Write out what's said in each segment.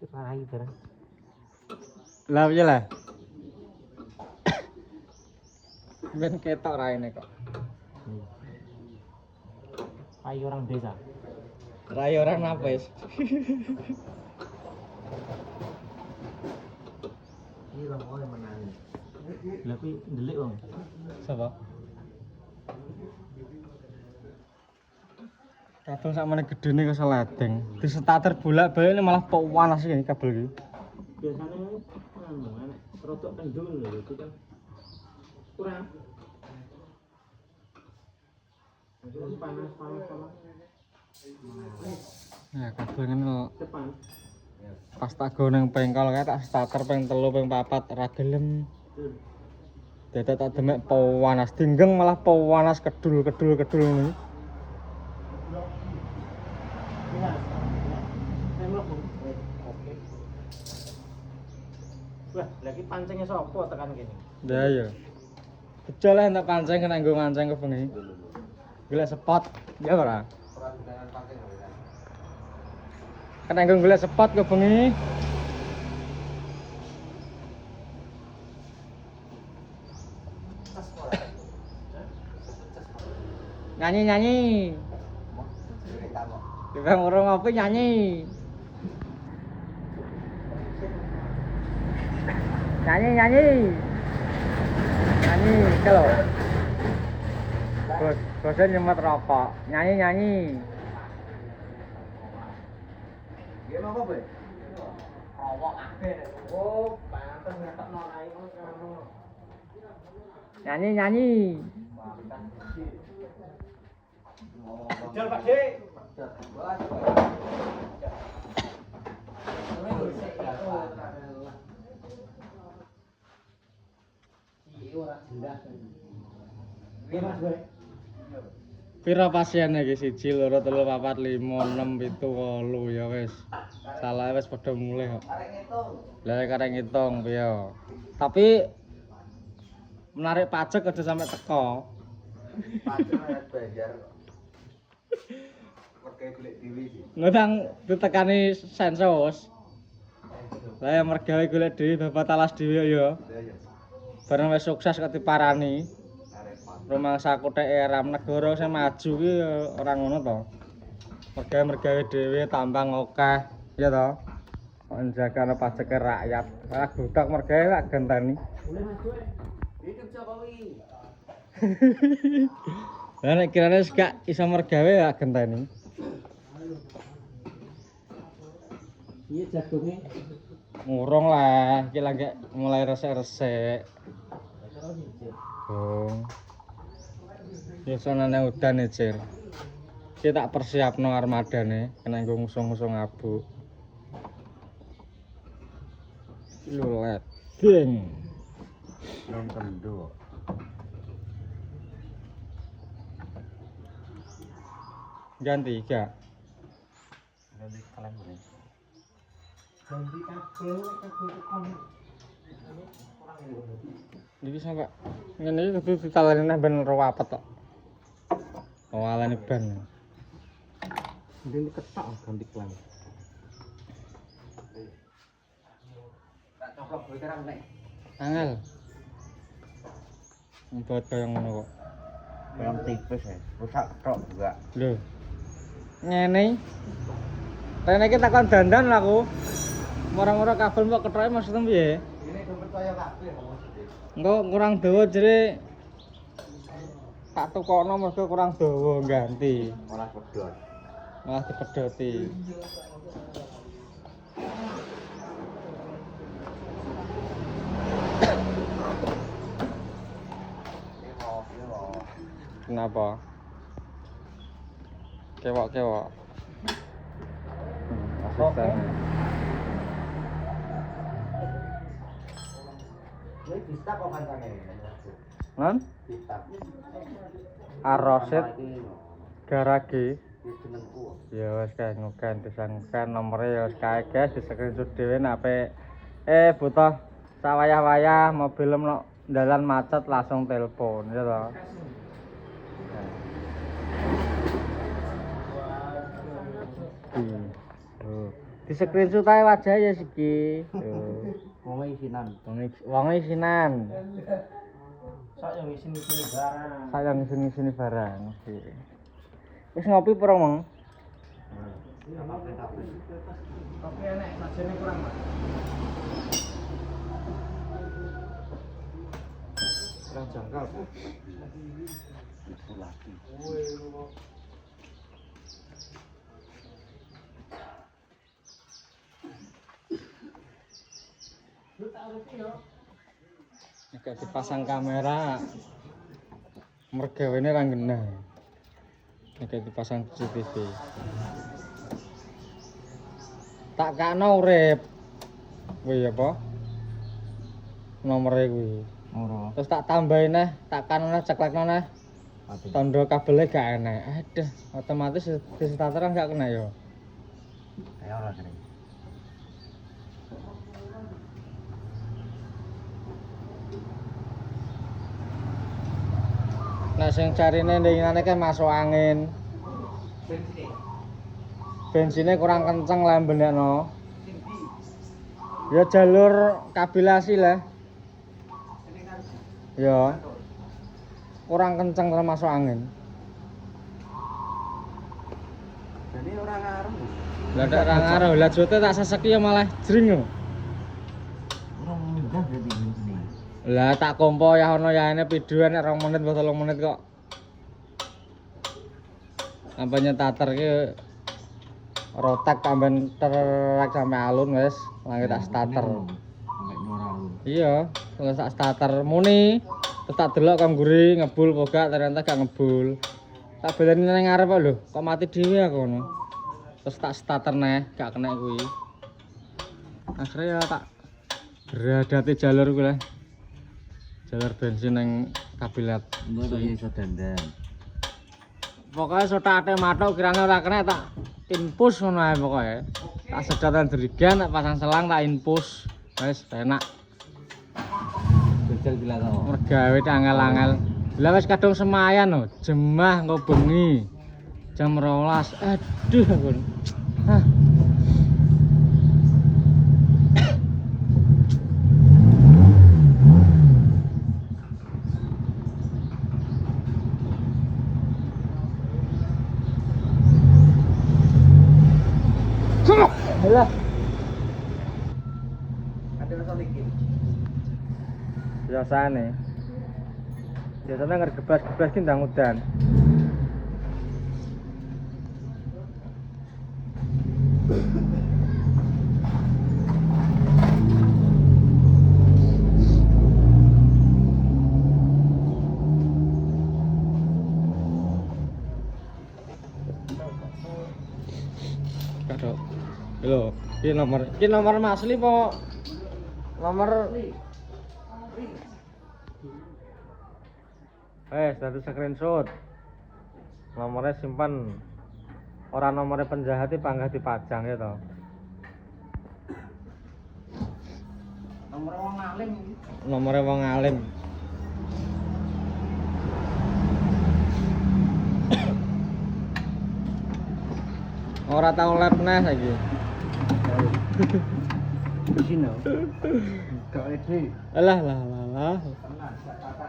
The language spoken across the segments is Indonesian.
Rai bareng. Lah piye lah? Ben ketok raine kok. Rai orang desa. Rai orang napes. Iki wong oleh menang. Lah kuwi ndelik wong. Sapa? Kadang sakmene gedene kok seledeng. Disetater bolak-balik ini malah kok panas iki kabel iki. Biasanya enak rodok kendung lho itu kan kurang. Terus panas. Ya kabel ngene lho. Depan. Pas tak go nang bengkel kae tak starter ping 3 ping 4 ra gelem. Dadak tak demek panas dinggeng malah panas kedul ngene. Wah, lagi pancingnya sapa tekan kene? Lah ya. Bejo lah entuk pancing kena nggo mancing ke bengi. Golek spot, ya ora? Kena nggo golek spot ke bengi. Nyanyi. Kita ngurung ngopi nyanyi. Nyanyi kalau bosnya nyemet rokok nyanyi Gimana apa, Boy? Rokok akeh. Oh, pantes ngetokno ae ngono. nyanyi Jol, Pak Dik. Pira pasien iki 1 2 3 4 5 6 7 8 ya wis. Salah wis padha mulih kok. Lah karek ngitung piye. Tapi menarik pajak aja sampai teko. Pajak nek bayar. Mergo golek dhewe iki. Ngutang ditekani sensus. Lah ya mergawe golek dhewe babat alas dhewe ya. Lah ya. Bareng wis sukses kok diparani. Repot. Rumah sakuthek eram negara sing maju ki ora ngono to. Mergawe dhewe tambang akeh, ya to. Kok njagane pajake rakyat. Lah gudak mergawe tak genteni. Boleh Mas Boy. Iki kerja kowe. Lah nek kirane gak iso mergawe tak genteni. Iya jagonge. Ngurung lah, iki lagi mulai resik-resik. Bung. Biasane udan Cir. Iki tak persiapno armadane kena nggo ngusung-ngusung abu. Lulet. Ding. Non kendo. Ganti gak? Nanti kalian boleh. Ganti kabel tekon. Iki sampe ngene iki kudu ditaleni neh ben ruwapet tok. Oh alane ban. Ndene ketok ganti klan. Tak coplok kowe kerang nek. Angel. Mbot kaya ngono kok. Yang tipis ya. Rusak tok juga. Lho. Ngene. Rene iki takon dandan lah aku. Mora-mora kabel mbok kethoke maksudnya piye? Ini do percaya kabeh maksudnya. Engko kurang dawa jere tak tukokno mergo kurang dawa ganti. Malah pedot. Malah dipedhoti. Kenapa? Kewok. Asisten. Kowe bisa kok kancane. Non? Bisa. Aroset garage. Wis jenengku. Ya wis kae ngogan disangkan nomere ya wis kae guys di-screenshot dhewe nek butuh sawayah-wayah mobil dalan macet langsung telepon ya toh. Di screenshot ae wajah ya siki. Tuh. Wong isinan. Wong isinan. Sak yo ngisi-ngisi barang. Saya ngisi-ngisi barang. Oke. Wis ngopi pura Mang? Kopi enek, sajane kurang, Mas. Kurang jangkau. Itu lagi. Nek dipasang kamera mergawene ra genah. Nek dipasang CCTV. Tak kakno urip. Kuwi apa? Nomere kuwi. Ora. Terus tak tambahin neh, tak kanone ceklekno neh. Tondo kabelnya gak enak. Aduh, otomatis di starter kan gak kena ya. Ayo ora kene. Nah sing carine ndinginane kan masuk angin. Bensinnya kurang kenceng lah benekno. Ya jalur kabilasi lah. Ya. Kurang kenceng lah masuk angin. Jadi orang ngaruh. Lah ndak ra ngaruh, lah jote tak seseki ya malah jring lho. Orang mudah jadi ini. Lah tak kompo ya ono yaene videoan nek 2 menit 3 menit kok. Ampanya tater ki rotak tamben terek sampe alun wis, langit tak starter. Sampai noralun. Iya, terus tak starter muni. Terus tak delok kang guri ngebul apa gak, ternyata gak ngebul. Tak belani nang ngarep kok lho, kok mati dhewe aku ngono. Terus tak starter neh, gak kena kuwi. Akhirnya ya tak beradati jalur kuwi lah. Jalur bensin nang kabilat. Mbok tak iso dandan. Pokoknya sotak matok kirane ora kena tak infus ngono ae pokoke. Tak sedotan jerigan, tak pasang selang, tak infus. Wis enak. Jajal gila tau. Mergawe angel-angel. Lah wis kadung semayan lho, jemah engko bengi. Jam 12. Aduh aku. Hah. Lah. Ada rasa likin. Biasane. Biasane ngergebas-gebas ki ndang udan. Kado. Lho, iki nomor asli po nomor satu screenshot. Nomornya simpan. Orang nomornya penjahat panggah dipajang ya toh. Nomor wong alim iki. Nomornya wong alim. Ora tau lab neh saiki. Di sini. Gak ide. Alah lah. Tenang, sak kata.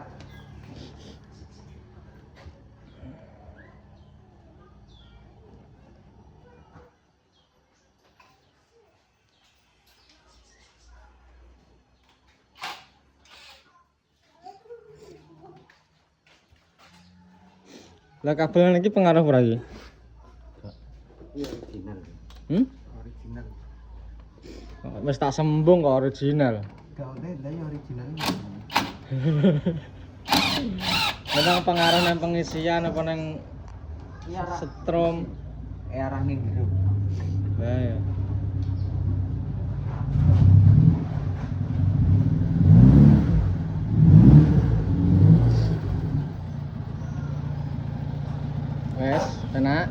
Lah kabel iki pengaruh ora iki? Iya original. Original. Wis tak sembung kok original. Gak udah, dari original. Memang pengaruh nang pengisian apa nang Iya, setrum. arah ning biru. Lah ya. Wes, enak.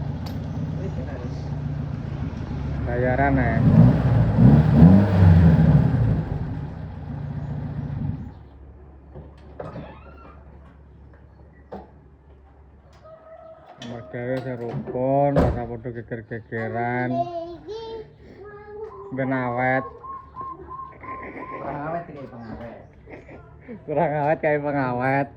Bayaran ya. Mergawe serupon, rasa podo geger-gegeran. Ben awet. Kurang awet kayak pengawet. Kurang awet kayak pengawet.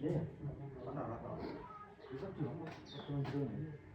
Iya. Mana lah. Bisa juga.